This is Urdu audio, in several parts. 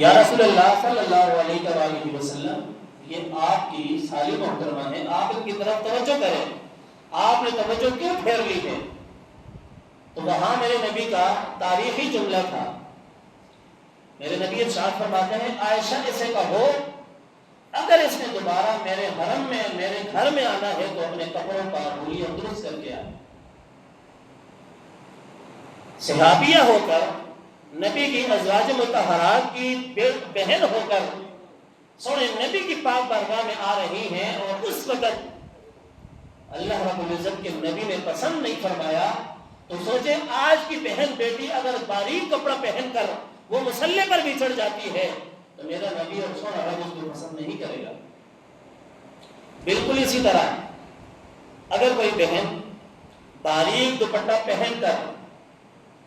یا رسول اللہ صلی اللہ علیہ وآلہ وسلم، یہ آپ کی سالی محترمہ ہے، آپ ان کی طرف توجہ کریں، آپ نے توجہ کیوں پھیر لی ہے؟ تو وہاں میرے نبی کا تاریخی جملہ تھا. میرے نبی ارشاد فرماتے ہیں عائشہ اسے کہو اگر اس نے دوبارہ میرے حرم میں میرے گھر میں آنا ہے تو اپنے کپڑوں کا انگلیاں درست کر کے آئے. صحابیہ ہو کر نبی کی ازواج مطہرات کی بہن ہو کر سونے نبی کی پاک بارگاہ میں آ رہی ہیں، اور اس وقت اللہ رب العزت کے نبی نے پسند نہیں فرمایا. تو سوچے آج کی بہن بیٹی اگر باریک کپڑا پہن کر وہ مصلی پر بھی چڑھ جاتی ہے تو میرا نبی اور سونا رب اس کو پسند نہیں کرے گا. بالکل اسی طرح اگر کوئی بہن باریک دوپٹہ پہن کر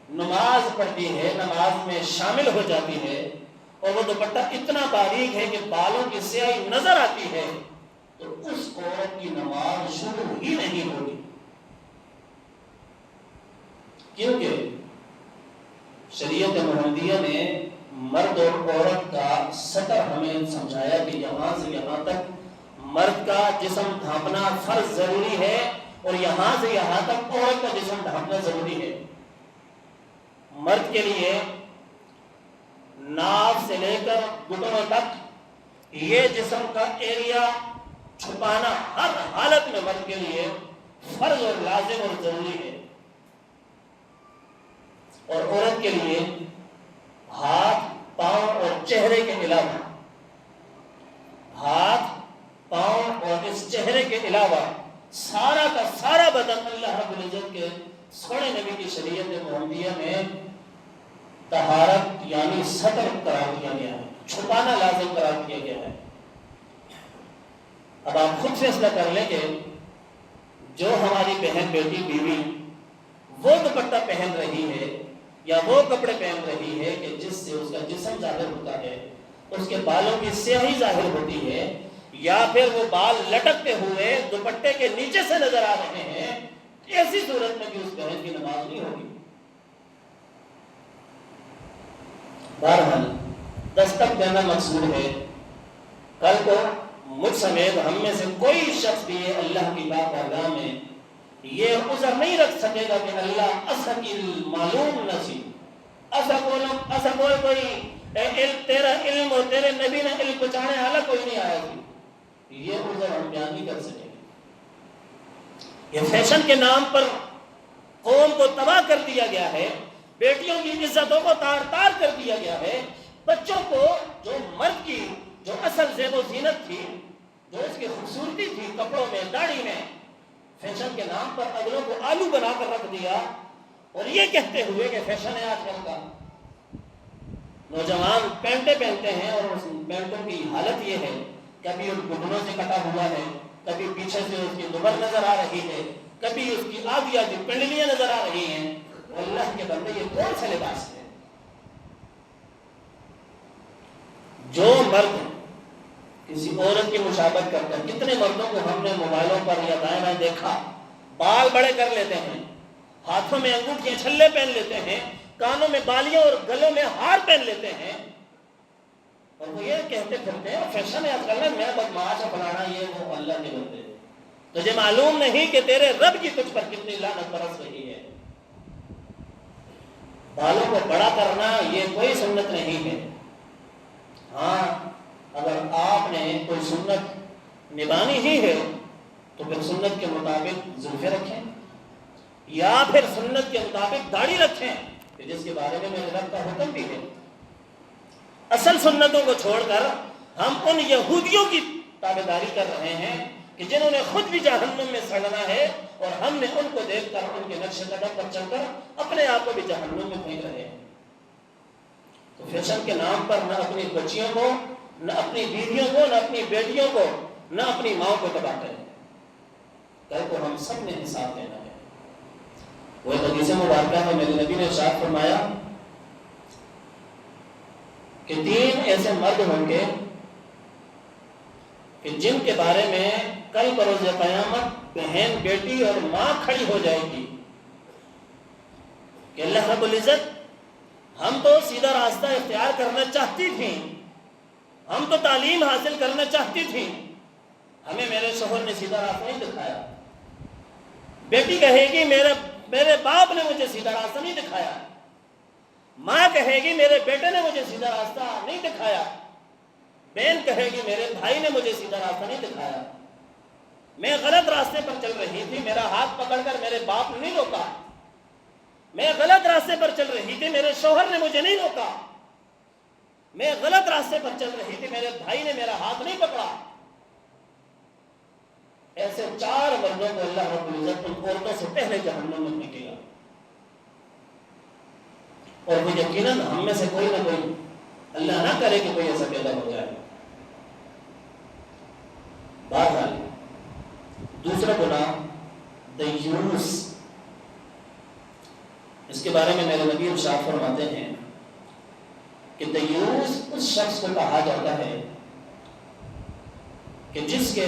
نماز پڑھتی ہے، نماز میں شامل ہو جاتی ہے، اور وہ دوپٹہ اتنا باریک ہے کہ بالوں کی سیاہی نظر آتی ہے، تو اس عورت کی نماز شروع ہی نہیں ہوگی. کیونکہ شریعت محمدیہ نے مرد اور عورت کا سطر ہمیں سمجھایا کہ یہاں سے یہاں تک مرد کا جسم ڈھانپنا فرض ضروری ہے، اور یہاں سے یہاں تک عورت کا جسم ڈھانپنا ضروری ہے. مرد کے لیے ناف سے لے کر گھٹنوں تک یہ جسم کا ایریا چھپانا ہر حالت میں مرد کے لیے فرض اور لازم اور ضروری ہے. اور عورت کے لیے ہاتھ، پاؤں اور چہرے کے علاوہ ہاتھ، پاؤں اور اس چہرے کے علاوہ سارا کا سارا بدن اللہ رب العزت کے سونے نبی کی شریعت محمدیہ میں طہارت یعنی ستر قرار دیا گیا ہے، چھپانا لازم قرار دیا گیا ہے. اب آپ خود فیصلہ کر لیں کہ جو ہماری بہن بیٹی بیوی وہ دوپٹہ پہن رہی ہے یا وہ کپڑے پہن رہی ہے کہ جس سے اس کا جسم ظاہر ہوتا ہے، اس کے بالوں کی سیاہی ظاہر ہوتی ہے، یا پھر وہ بال لٹکتے ہوئے دوپٹے کے نیچے سے نظر آ رہے ہیں، ایسی صورت میں بھی اس بہن کی نماز نہیں ہوگی. بہرحال دستک دینا مقصود ہے. کل کو مجھ سمیت ہم میں سے کوئی شخص بھی اللہ کی بارگاہ میں یہ عذر نہیں رکھ سکے گا کہ اللہ اسحقی معلوم نسی اسا بول کوئی تیرا علم اور تیرے نبی نے علم بچانے والا کوئی نہیں آیا تھی. یہ عذر ہم بیان نہیں کر سکیں گے. یہ فیشن کے نام پر قوم کو تباہ کر دیا گیا ہے، بیٹیوں کی عزتوں کو تار تار کر دیا گیا ہے، بچوں کو جو مرد کی جو اصل زیب و زینت تھی، جو اس کی خوبصورتی تھی کپڑوں میں، داڑھی میں، فیشن کے نام پر اگلوں کو آلو بنا کر رکھ دیا، اور یہ کہتے ہوئے کہ فیشن ہے آج کل کا. نوجوان پینٹیں پہنتے ہیں اور اس پینٹوں کی حالت یہ ہے کبھی ان گھٹنوں سے کٹا ہوا ہے، کبھی پیچھے سے اس کی دوبر نظر آ رہی ہے، کبھی اس کی آدھی آدھی پنڈلیاں نظر آ رہی ہیں. اللہ کے بندے یہ کون سا لباس ہے؟ جو مرد کسی عورت کی مشابہت کرتا ہے، کتنے مردوں کو ہم نے موبائلوں پر یا دائیں بائیں دیکھا بال بڑے کر لیتے ہیں، ہاتھوں میں انگوٹھیاں چھلے پہن لیتے ہیں، کانوں میں بالیاں اور گلوں میں ہار پہن لیتے ہیں، اور وہ یہ کہتے پھرتے ہیں فیشن ہے آج کل میں بدمعاش فلانا یہ وہ. اللہ کے بندے تجھے معلوم نہیں کہ تیرے رب کی تجھ پر کتنی لعنت برس رہی ہے. بالوں کو بڑا کرنا یہ کوئی سنت نہیں ہے. ہاں اگر آپ نے کوئی سنت نبھانی ہی ہے تو پھر سنت کے مطابق زلفیں رکھیں، یا پھر سنت کے مطابق داڑھی رکھیں، جس کے بارے میں میرے رب کا حکم بھی ہے. اصل سنتوں کو چھوڑ کر ہم ان یہودیوں کی تابعداری کر رہے ہیں کہ جنہوں نے خود بھی جہنم میں سڑنا ہے، اور ہم نے ان کو دیکھ کر ان کے نقش قدم پر چل کر اپنے آپ کو بھی جہنم میں پھینک رہے ہیں. تو فیشن کے نام پر نہ اپنی بچیوں کو، نہ اپنی بیویوں کو، نہ اپنی بیٹیوں کو، نہ اپنی ماں کو تباہ کریں. کل کو ہم سب نے حساب دینا ہے. وہ حدیث مبارکہ میں میرے نبی نے ارشاد فرمایا کہ 3 ایسے مرد ہوں گے کہ جن کے بارے میں کل بروز قیامت بہن، بیٹی اور ماں کھڑی ہو جائے گی کہ اللہ رب العزت ہم تو سیدھا راستہ اختیار کرنا چاہتی تھیں، ہم تو تعلیم حاصل کرنا چاہتی تھیں، ہمیں میرے شوہر نے سیدھا راستہ نہیں دکھایا۔ بیٹی کہے گی میرے باپ نے مجھے سیدھا راستہ نہیں دکھایا، ماں کہے گی میرے بیٹے نے مجھے سیدھا راستہ نہیں دکھایا، بہن کہے گی میرے بھائی نے مجھے سیدھا راستہ نہیں دکھایا، میں غلط راستے پر چل رہی تھی، میرا ہاتھ پکڑ کر میرے باپ نے نہیں روکا، میں غلط راستے پر چل رہی تھی، میرے شوہر نے مجھے نہیں روکا، میں غلط راستے پر چل رہی تھی، میرے بھائی نے میرا ہاتھ نہیں پکڑا۔ ایسے 4 مردوں کو اللہ رب العزت ان عورتوں سے پہلے جہنم میں پھینکے گا، اور وہ یقیناً ہم میں سے کوئی نہ کوئی، اللہ نہ کرے کہ کوئی ایسا پیدا ہو جائے۔ بہرحال دوسرا گناہ دیوس، اس کے بارے میں میرے نبی ارشاد فرماتے ہیں کہ دیوس اس شخص کو کہا جاتا ہے کہ جس کے